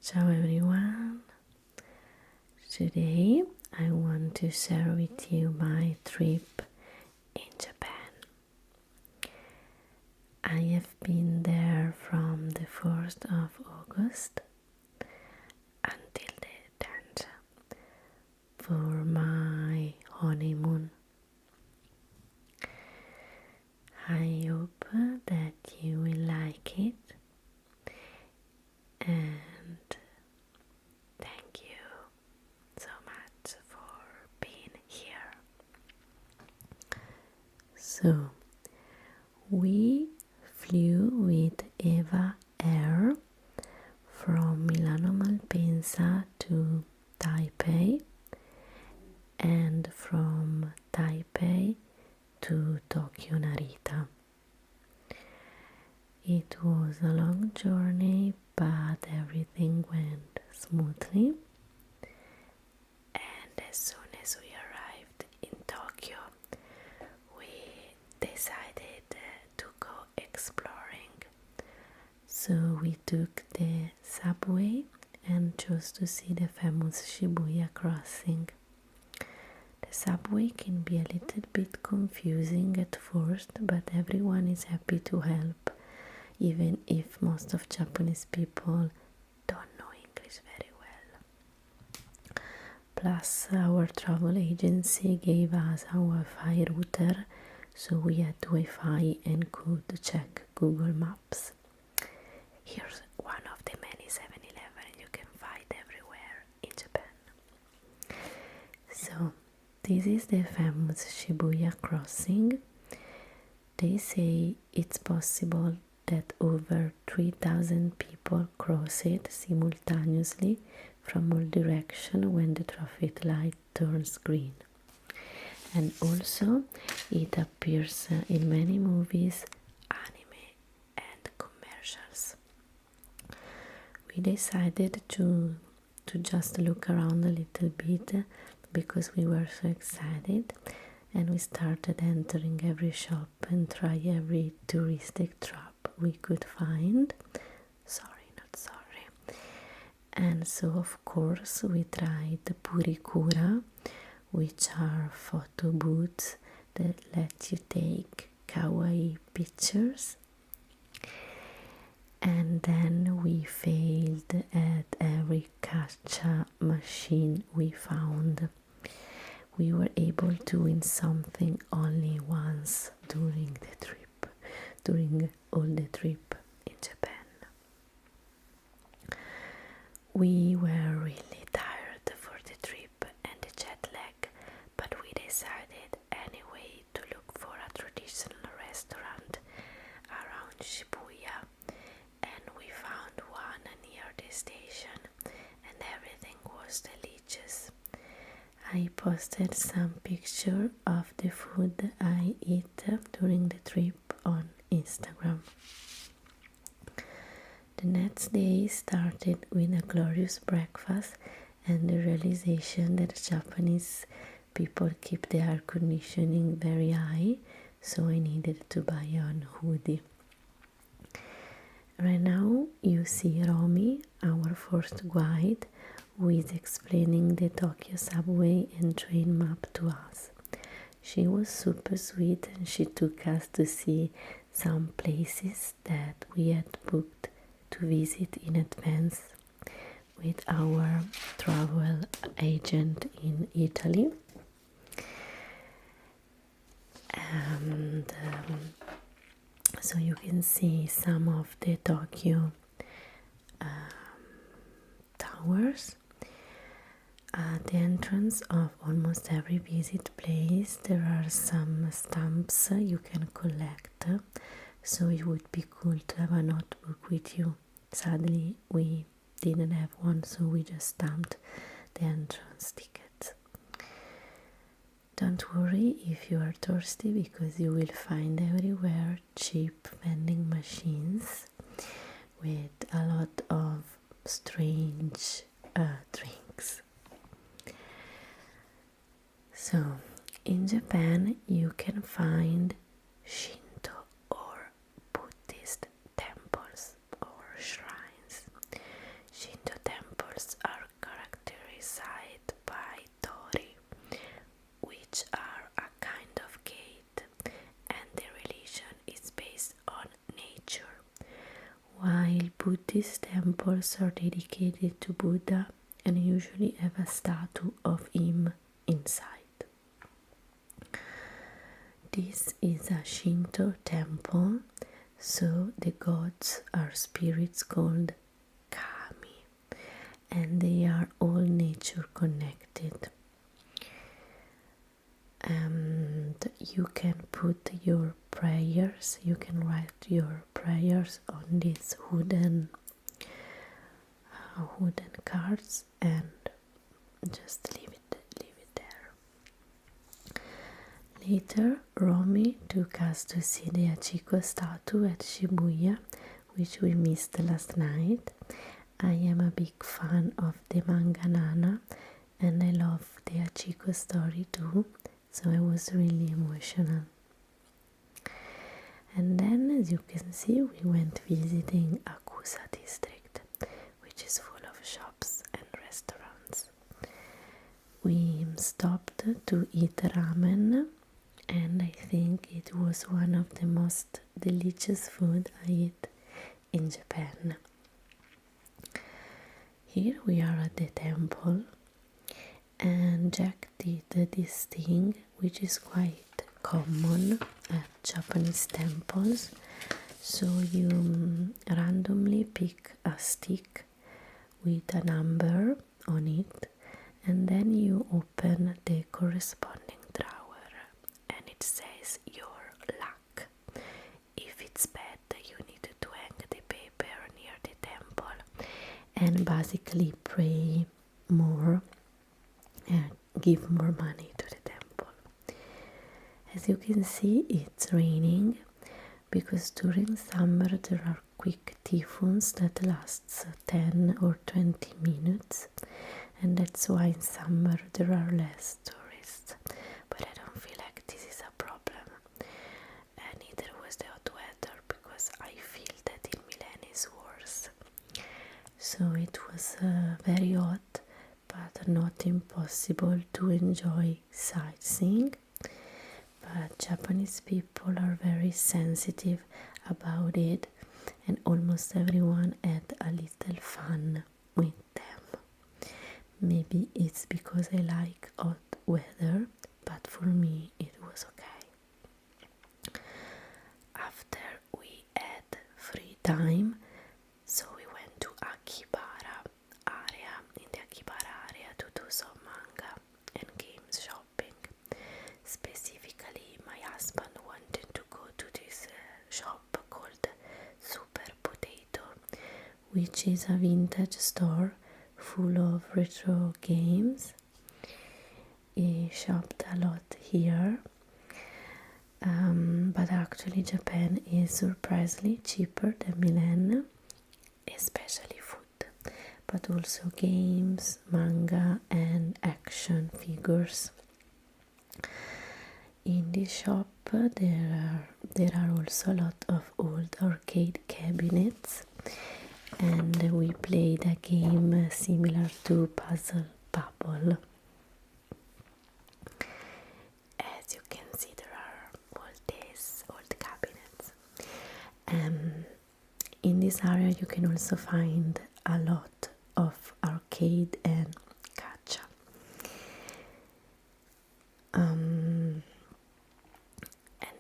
Ciao everyone. Today I want to share with you my trip in Japan. I have been there from the 1st of August until the 10th for my honeymoon. I hope that you will like it, and thank you so much for being here. So, we flew with Eva Air from Milano Malpensa to Taipei and from Taipei to Tokyo Narita. It was a long journey, but everything went smoothly. And as soon as we arrived in Tokyo, we decided to go exploring. So we took the subway and chose to see the famous Shibuya crossing. The subway can be a little bit confusing at first, but everyone is happy to help, even if most of Japanese people don't know English very well. Plus, our travel agency gave us a Wi-Fi router, so we had Wi-Fi and could check Google Maps. Here's one of the many 7-Eleven you can find everywhere in Japan. So, this is the famous Shibuya crossing. They say it's possible that over 3,000 people cross it simultaneously from all directions when the traffic light turns green. And also it appears in many movies, anime and commercials. We decided to just look around a little bit because we were so excited, and we started entering every shop and try every touristic trap we could find. Not sorry. And so of course we tried the Purikura, which are photo booths that let you take kawaii pictures. And then we failed at every gacha machine we found. We were able to win something only once during all the trip in Japan. We were really tired for the trip and the jet lag, but we decided anyway to look for a traditional restaurant around Shibuya, and we found one near the station, and everything was delicious. I posted some picture of the food I eat during the trip on Instagram. The next day started with a glorious breakfast and the realization that Japanese people keep the air conditioning very high, so I needed to buy a hoodie. Right now you see Romy, our first guide, who is explaining the Tokyo subway and train map to us. She was super sweet and she took us to see some places that we had booked to visit in advance with our travel agent in Italy. And so you can see some of the Tokyo towers. At the entrance of almost every visit place there are some stamps you can collect, so it would be cool to have a notebook with you. Sadly we didn't have one, so we just stamped the entrance ticket. Don't worry if you are thirsty, because you will find everywhere cheap vending machines with a lot of strange drinks. So, in Japan you can find Shinto or Buddhist temples or shrines. Shinto temples Buddhist temples are dedicated to Buddha and usually have a statue of him inside. This is a Shinto temple, so the gods are spirits called kami, and they are all nature connected. And you can put your prayers, you can write your prayers on these wooden cards and just leave it there. Later, Romy took us to see the Hachiko statue at Shibuya, which we missed last night. I am a big fan of the manga Nana, and I love the Hachiko story too, so I was really emotional. And then, as you can see, we went visiting Akusa district, which is full of shops and restaurants. We stopped to eat ramen, and I think it was one of the most delicious food I ate in Japan. Here we are at the temple, and Jack did this thing which is quite common at Japanese temples. So you randomly pick a stick with a number on it, and then you open the corresponding drawer, and it says your luck. If it's bad, you need to hang the paper near the temple and basically pray more and give more money to the temple. As you can see, it's raining because during summer there are quick typhoons that lasts 10 or 20 minutes, and that's why in summer there are less tourists. But I don't feel like this is a problem, and neither was the hot weather, because I feel that in Milan is worse. So it was very hot, but not impossible to enjoy sightseeing. But Japanese people are very sensitive about it, and almost everyone had a little fun with them. Maybe it's because I like hot weather, but for me it was okay. After we had free time, so we went to Akihabara area, in the Akihabara area, to do some manga and games shopping. Specifically, my husband wanted to go to this shop called Super Potato, which is a vintage store full of retro games. He shopped a lot here, but actually Japan is surprisingly cheaper than Milan, especially food, but also games, manga and action figures. In this shop there are also a lot of old arcade cabinets, and we played a game similar to Puzzle Bubble. As you can see, there are all these old cabinets. In this area you can also find a lot of arcade and gacha. And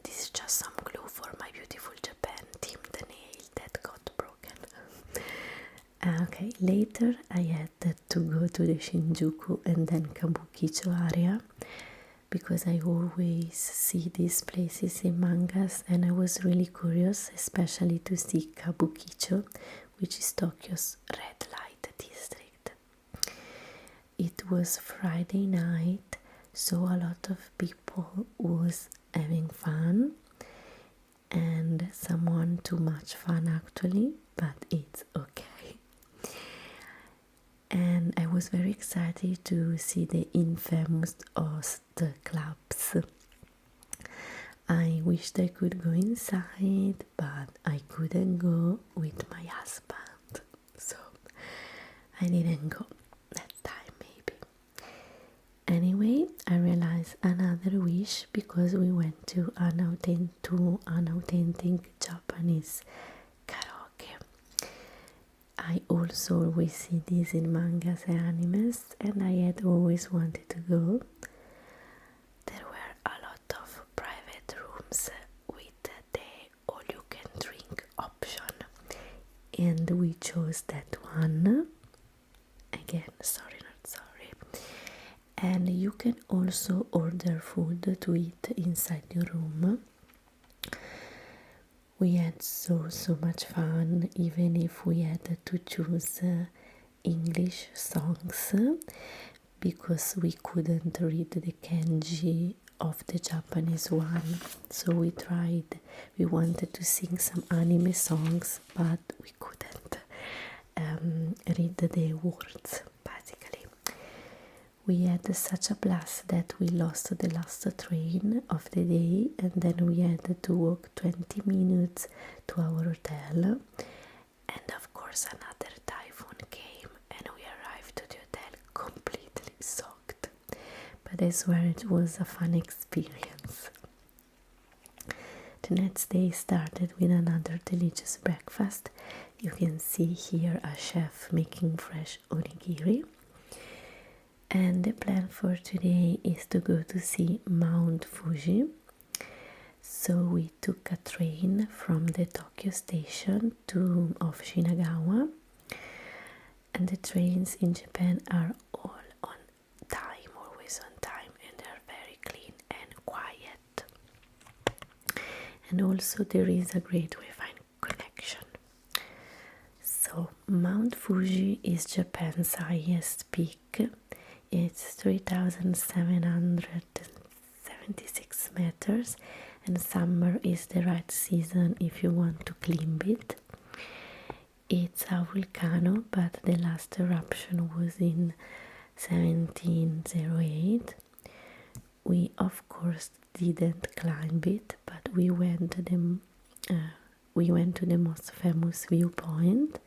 this is just some glue for my beautiful Japan themed nail that got broken. Okay, later I had to go to the Shinjuku and then Kabukicho area, because I always see these places in mangas, and I was really curious, especially to see Kabukicho, which is Tokyo's red light district. It was Friday night, so a lot of people was having fun, and someone too much fun actually, but it's okay. And I was very excited to see the infamous host clubs. I wished I could go inside, but I couldn't go with my husband, so I didn't go that time maybe. Anyway, I realized another wish, because we went to an authentic Japanese karaoke. I also always see these in mangas and animes, and I had always wanted to go. There were a lot of private rooms with the all-you-can-drink option, and we chose that one. Again, sorry, not sorry. And you can also order food to eat inside your room. We had so much fun, even if we had to choose English songs, because we couldn't read the kanji of the Japanese one. So we wanted to sing some anime songs, but we couldn't read the words, basically. We had such a blast that we lost the last train of the day, and then we had to walk 20 minutes to our hotel. And of course another typhoon came and we arrived to the hotel completely soaked. But I swear it was a fun experience. The next day started with another delicious breakfast. You can see here a chef making fresh onigiri. And the plan for today is to go to see Mount Fuji. So we took a train from the Tokyo station of Shinagawa. And the trains in Japan are all on time, always on time, and they're very clean and quiet. And also there is a great Wi-Fi connection. So Mount Fuji is Japan's highest peak. It's 3,776 meters, and summer is the right season if you want to climb it. It's a volcano, but the last eruption was in 1708. We of course didn't climb it, but we went to the most famous viewpoint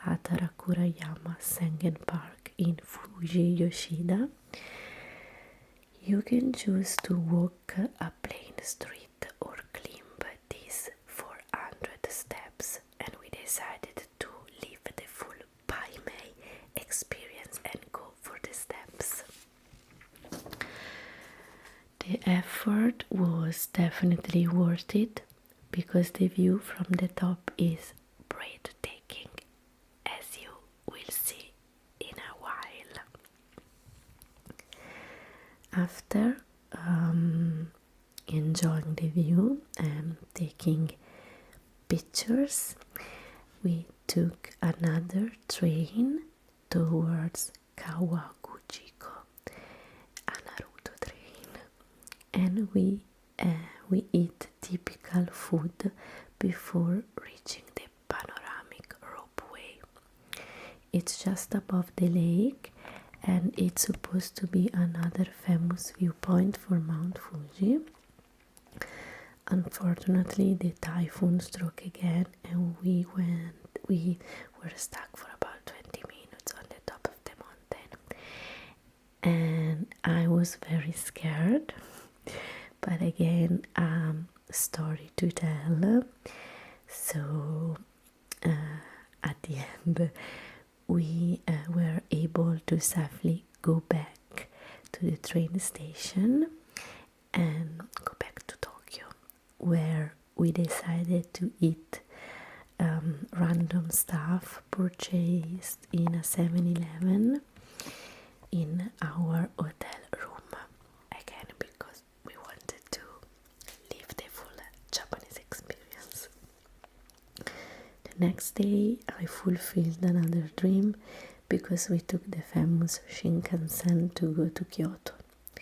at Arakurayama Sengen Park in Fuji, Yoshida. You can choose to walk a plain street or climb these 400 steps, and we decided to live the full Paimei experience and go for the steps. The effort was definitely worth it because the view from the top is breathtaking, as you will see in a while. After enjoying the view and taking pictures, we took another train towards Kawaguchiko, a Naruto train, and we eat typical food before reaching the panoramic ropeway. It's just above the lake, and it's supposed to be another famous viewpoint for Mount Fuji. Unfortunately, the typhoon struck again, and we were stuck for about 20 minutes on the top of the mountain, and I was very scared. But again, story to tell. So at the end, we were able to safely go back to the train station and go back to Tokyo, where we decided to eat random stuff purchased in a 7-Eleven in our hotel room, again because we wanted to live the full Japanese experience. The next day I fulfilled another dream because we took the famous Shinkansen to go to Kyoto. The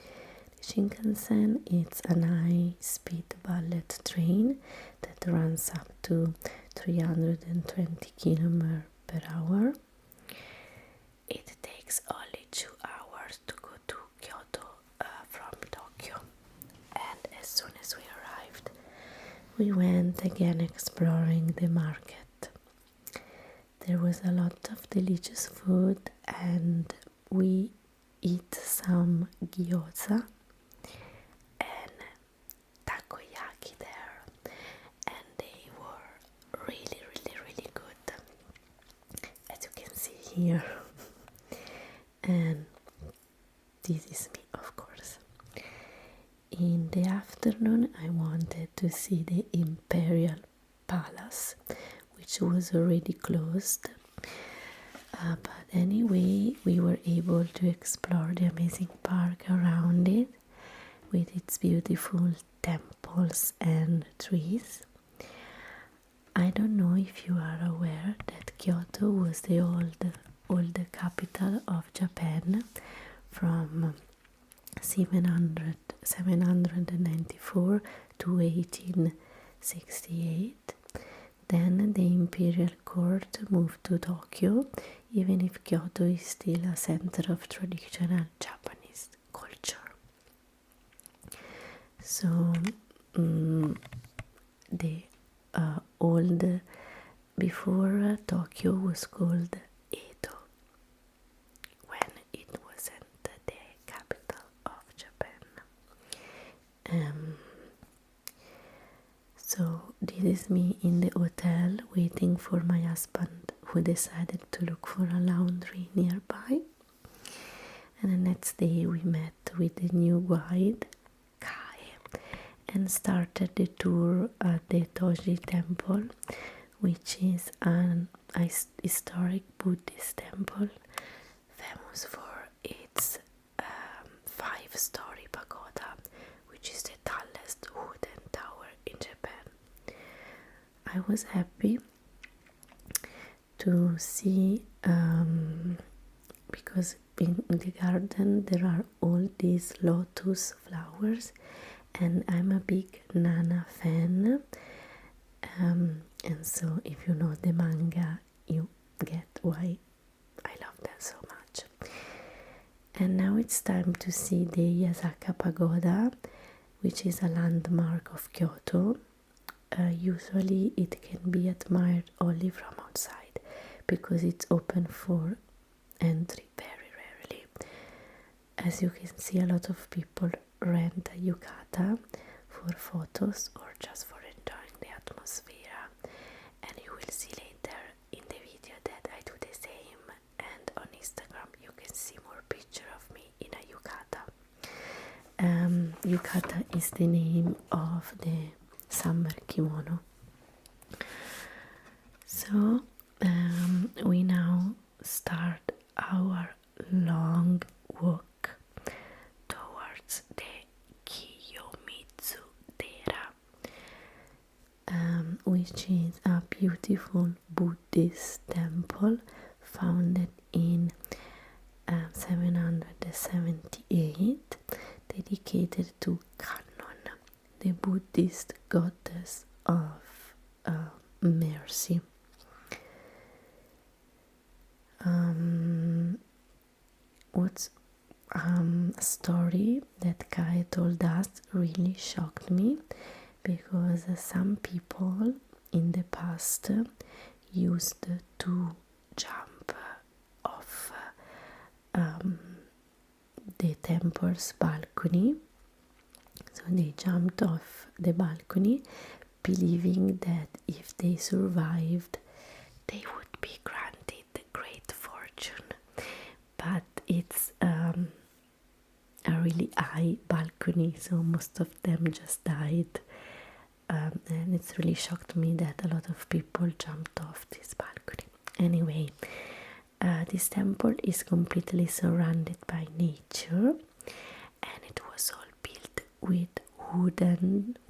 Shinkansen is an high-speed bullet train that runs up to 320 km per hour. It takes only 2 hours to go to Kyoto from Tokyo, and as soon as we arrived, we went again exploring the market. There was a lot of delicious food, and we eat some gyoza and takoyaki there, and they were really good. As here. And this is me, of course. In the afternoon, I wanted to see the Imperial Palace, which was already closed. But anyway, we were able to explore the amazing park around it with its beautiful temples and trees. I don't know if you are aware that Kyoto was the old capital of Japan from 794 to 1868. Then the imperial court moved to Tokyo, even if Kyoto is still a center of traditional Japanese culture. So the old, before Tokyo was called Edo, when it wasn't the capital of Japan. So this is me in the hotel waiting for my husband, who decided to look for a laundry nearby. And the next day we met with the new guide, Kai, and started the tour at the Toji Temple, which is an historic Buddhist temple famous for its 5-story pagoda, which is the tallest wooden tower in Japan. I was happy to see, because in the garden there are all these lotus flowers, and I'm a big Nana fan, and so if you know the manga, you get why I love them so much. And now it's time to see the Yasaka Pagoda, which is a landmark of Kyoto. Usually it can be admired only from outside, because it's open for entry very rarely. As you can see, a lot of people rent a yukata for photos or just for enjoying the atmosphere. And you will see later in the video that I do the same, and on Instagram you can see more pictures of me in a yukata. Yukata is the name of the summer kimono. So we now start our long walk towards the Kiyomitsu Dera, which is a beautiful Buddhist temple founded in 778, dedicated to Kannon, the Buddhist goddess of mercy. What's a story that Kai told us really shocked me, because some people in the past used to jump off the temple's balcony. So they jumped off the balcony, believing that if they survived, they would be granted great fortune. But it's a really high balcony, so most of them just died. And it's really shocked me that a lot of people jumped off this balcony. Anyway, this temple is completely surrounded by nature, and it was all built with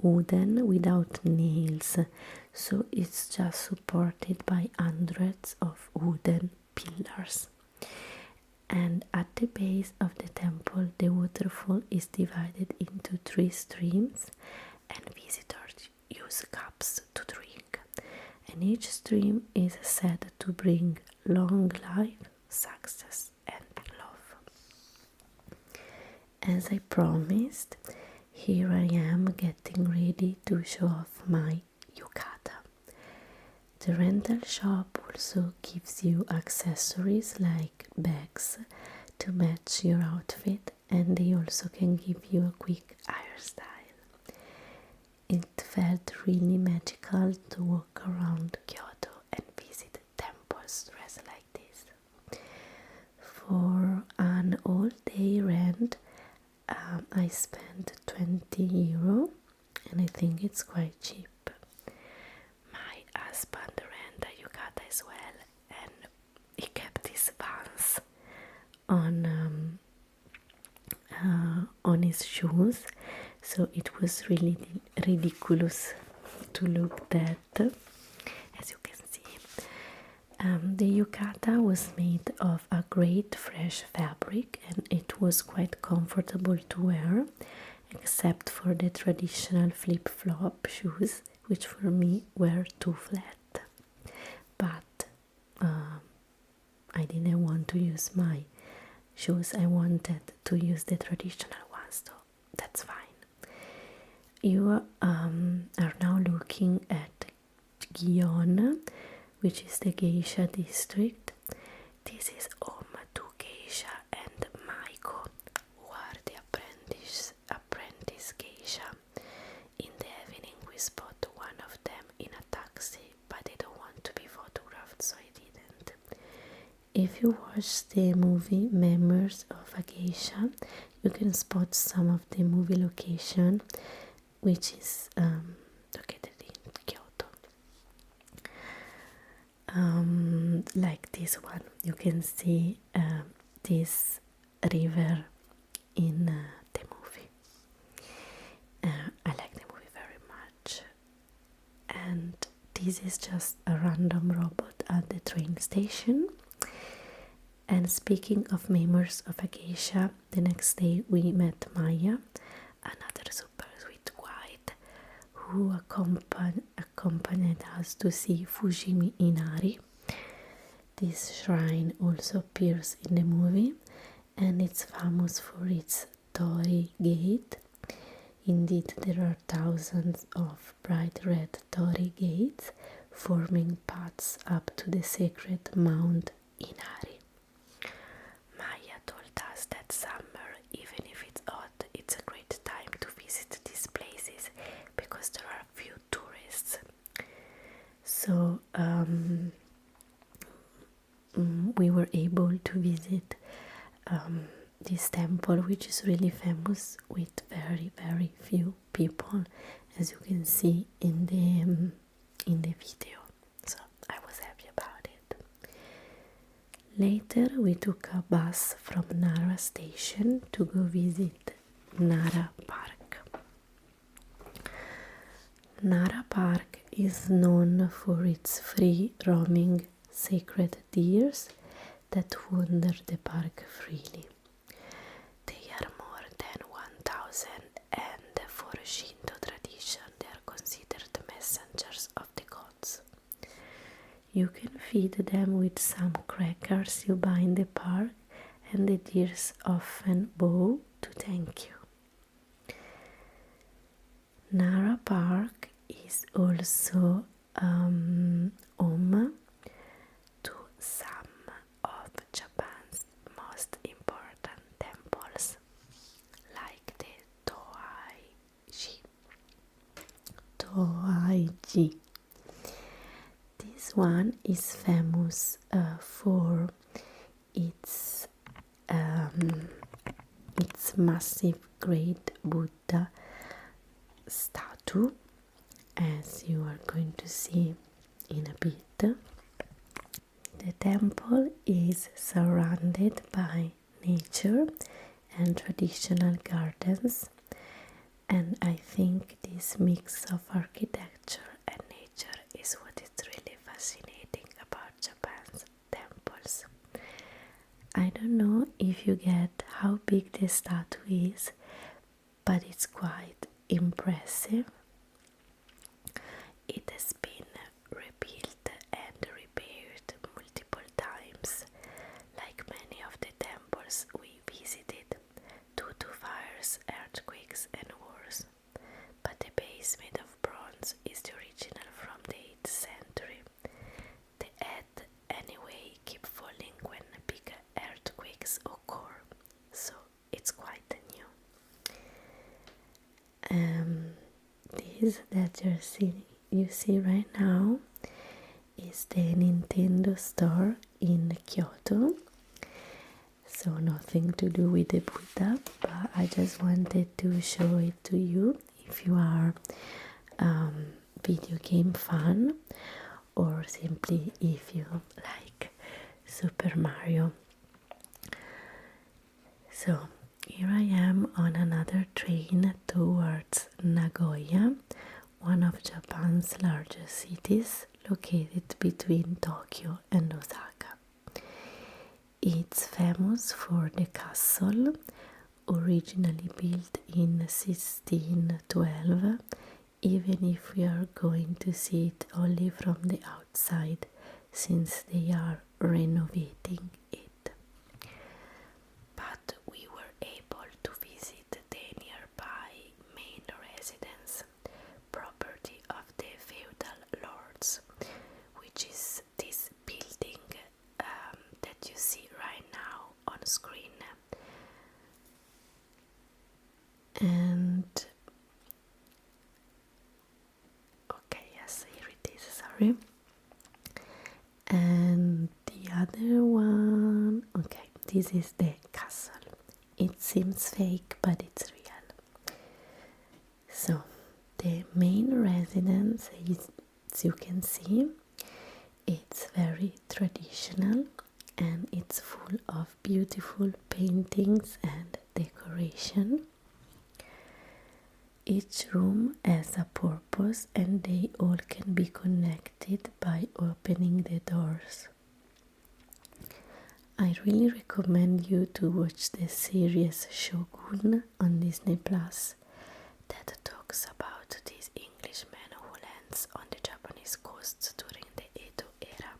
wooden without nails, so it's just supported by hundreds of wooden pillars. And at the base of the temple, the waterfall is divided into 3 streams, and visitors use cups to drink. And each stream is said to bring long life, success, and love. As I promised, here I am getting ready to show off my yukata. The rental shop also gives you accessories like bags to match your outfit, and they also can give you a quick hairstyle. It felt really magical to walk around Kyoto and visit temples dressed like this. day rent, I spent 20 euro, and I think it's quite cheap. My husband rent a yukata as well, and he kept his pants on his shoes, so it was really ridiculous to look that. As you can see, the yukata was made of a great fresh fabric, and it was quite comfortable to wear, except for the traditional flip-flop shoes, which for me were too flat. But I didn't want to use my shoes, I wanted to use the traditional ones, so that's fine. You are now looking at Gion, which is the geisha district. This is home to Geisha and Maiko, who are the apprentice geisha. In the evening we spot one of them in a taxi, but they don't want to be photographed, so I didn't. If you watch the movie Memoirs of a Geisha, you can spot some of the movie location, which is located in Kyoto. Like this one, you can see this river in the movie. I like the movie very much. And this is just a random robot at the train station. And speaking of Memoirs of a Geisha, the next day we met Maya, another super sweet white, who accompanied us to see Fushimi Inari. This shrine also appears in the movie, and it's famous for its torii gate. Indeed, there are thousands of bright red torii gates forming paths up to the sacred Mount Inari. Maya told us that summer, even if it's hot, it's a great time to visit these places because there are few tourists. So we were able to visit this temple, which is really famous, with very, very few people, as you can see in the video. So I was happy about it. Later we took a bus from Nara station to go visit Nara Park. Nara Park is known for its free roaming sacred deers that wander the park freely. They are more than 1,000, and for Shinto tradition they are considered messengers of the gods. You can feed them with some crackers you buy in the park, and the deers often bow to thank you. Nara Park is also home to some of Japan's most important temples, like the Toaiji. This one is famous for its massive great Buddha statue, as you are going to see in a bit. The temple is surrounded by nature and traditional gardens, and I think this mix of architecture and nature is what is really fascinating about Japan's temples. I don't know if you get how big the statue is, but it's quite impressive. It has been rebuilt and repaired multiple times, like many of the temples we visited, due to fires, earthquakes and wars. But the base made of bronze is the original from the 8th century. The head, anyway, keep falling when big earthquakes occur, so it's quite new. This that you see right now is the Nintendo store in Kyoto. so nothing to do with the Buddha, but I just wanted to show it to you if you are video game fan, or simply if you like Super Mario. So here I am on another train towards Nagoya, one of Japan's largest cities, located between Tokyo and Osaka. It's famous for the castle, originally built in 1612, even if we are going to see it only from the outside, since they are renovating it. But we were able to visit the nearby main residence, property of the feudal lords, which is this building that you see right now on screen. And okay, yes, here it is, sorry. And the other one, okay, this is the castle. It seems fake, but it's real. So the main residence is, as you can see, it's very traditional and it's full of beautiful paintings and decoration. Each room has a purpose and they all can be connected by opening the doors. I really recommend you to watch the series Shogun on Disney Plus that talks about this Englishman who lands on the Japanese coast during the Edo era.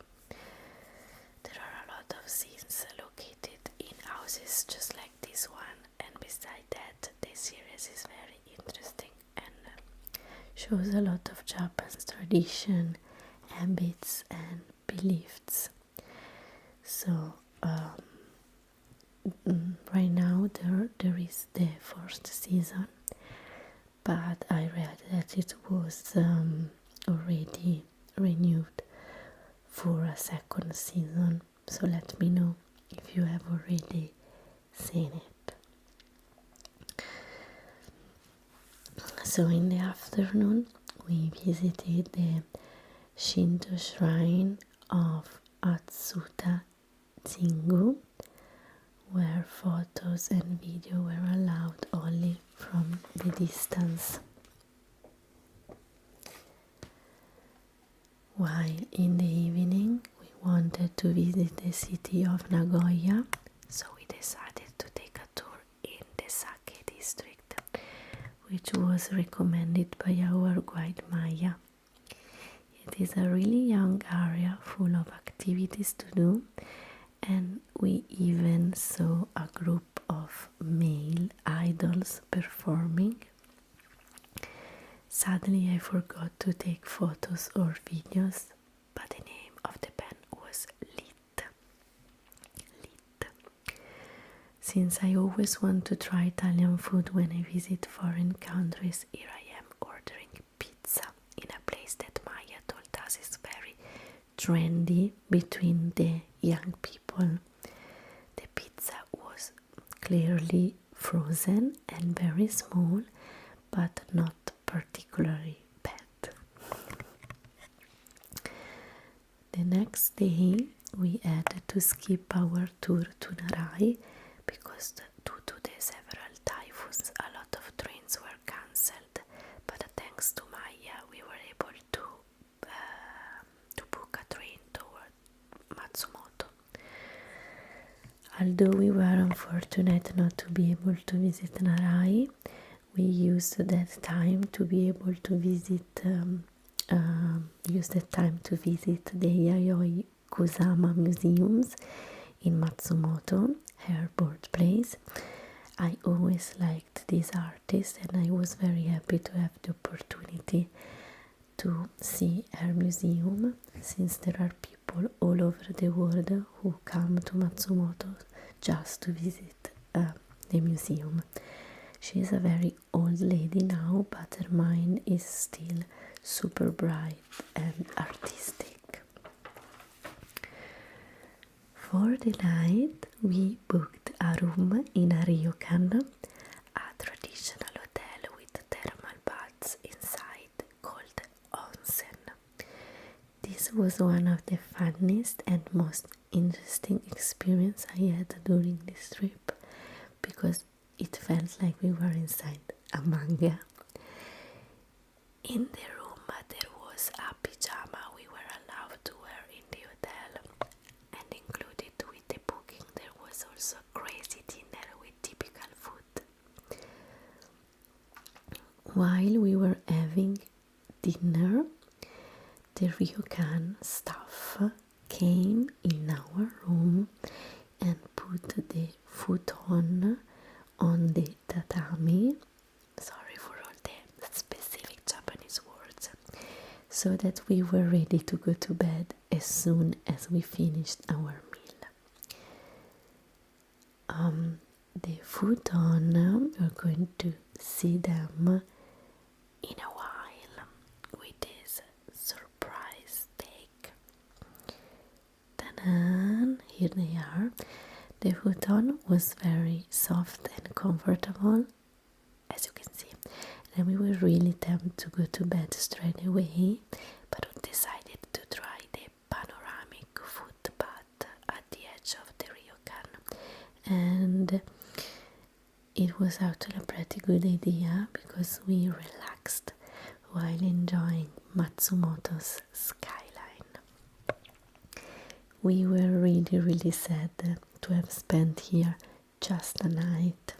There are a lot of scenes located in houses just like this one, and beside that the series is very interesting and shows a lot of Japan's tradition, habits and beliefs. So right now there is the first season, but I read that it was already renewed for a second season, so let me know if you have already seen it. So in the afternoon we visited the Shinto shrine of Atsuta Jingu, where photos and video were allowed only from the distance. While in the evening we wanted to visit the city of Nagoya, so we decided to take a tour in the Sake district, which was recommended by our guide Maya. It is a really young area full of activities to do, and we even saw a group of male idols performing. Sadly, I forgot to take photos or videos, but the name of the band was Lit. Since I always want to try Italian food when I visit foreign countries, here I am ordering pizza in a place that Maya told us is very trendy between the young people. The pizza was clearly frozen and very small, but not particularly bad. The next day we had to skip our tour to Nara because due to the several typhoons a lot of trains were cancelled, but thanks to Maya we were able to book a train toward Matsumoto. Although we were unfortunate not to be able to visit Narai, we used that time to be able to visit the Yayoi Kusama museums in Matsumoto, her birthplace. I always liked this artist and I was very happy to have the opportunity to see her museum, since there are people all over the world who come to Matsumoto just to visit the museum. She is a very old lady now, but her mind is still super bright and artistic. For the night, we booked a room in a ryokan, a traditional hotel with thermal baths inside called onsen. This was one of the funniest and most interesting experience I had during this trip, because it felt like we were inside a manga. In the room there was a pyjama we were allowed to wear in the hotel, and included with the booking there was also a crazy dinner with typical food. While we were having dinner, the ryokan staff came in our room and put the futon on the tatami, sorry for all the specific Japanese words, so that we were ready to go to bed as soon as we finished our meal. The futon, we're going to see them in a while with this surprise take. Ta-da! Here they are. The futon was very soft and comfortable, as you can see, and we were really tempted to go to bed straight away, but we decided to try the panoramic foot bath at the edge of the ryokan, and it was actually a pretty good idea because we relaxed while enjoying Matsumoto's skyline. We were really sad to have spent here just a night.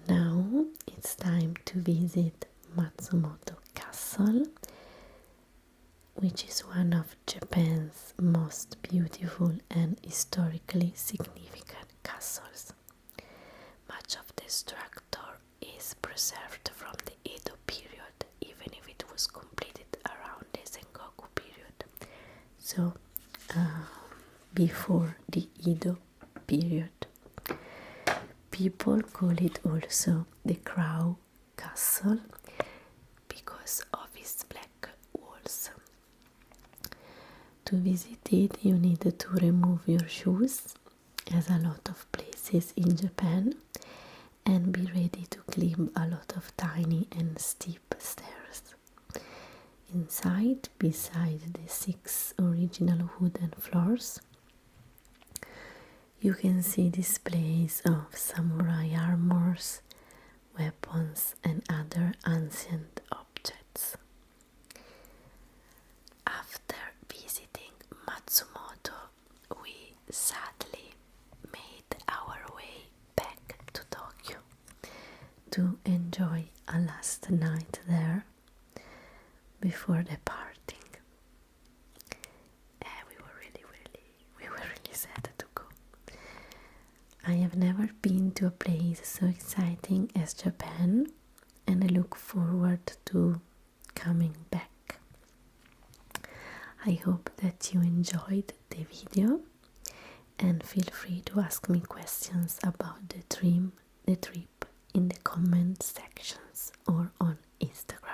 Now it's time to visit Matsumoto Castle, which is one of Japan's most beautiful and historically significant castles. Much of the structure is preserved from the Edo period, even if it was completed around the Sengoku period, so before the Edo period. People call it also the Crow Castle because of its black walls. To visit it, you need to remove your shoes, as a lot of places in Japan, and be ready to climb a lot of tiny and steep stairs. Inside, beside the 6 original wooden floors, you can see displays of samurai armors, weapons, and other ancient objects. After visiting Matsumoto, we sadly made our way back to Tokyo to enjoy a last night there before departing. We were really sad to go. I have never been to a place so exciting as Japan, and I look forward to coming back. I hope that you enjoyed the video, and feel free to ask me questions about the trip in the comment sections or on Instagram.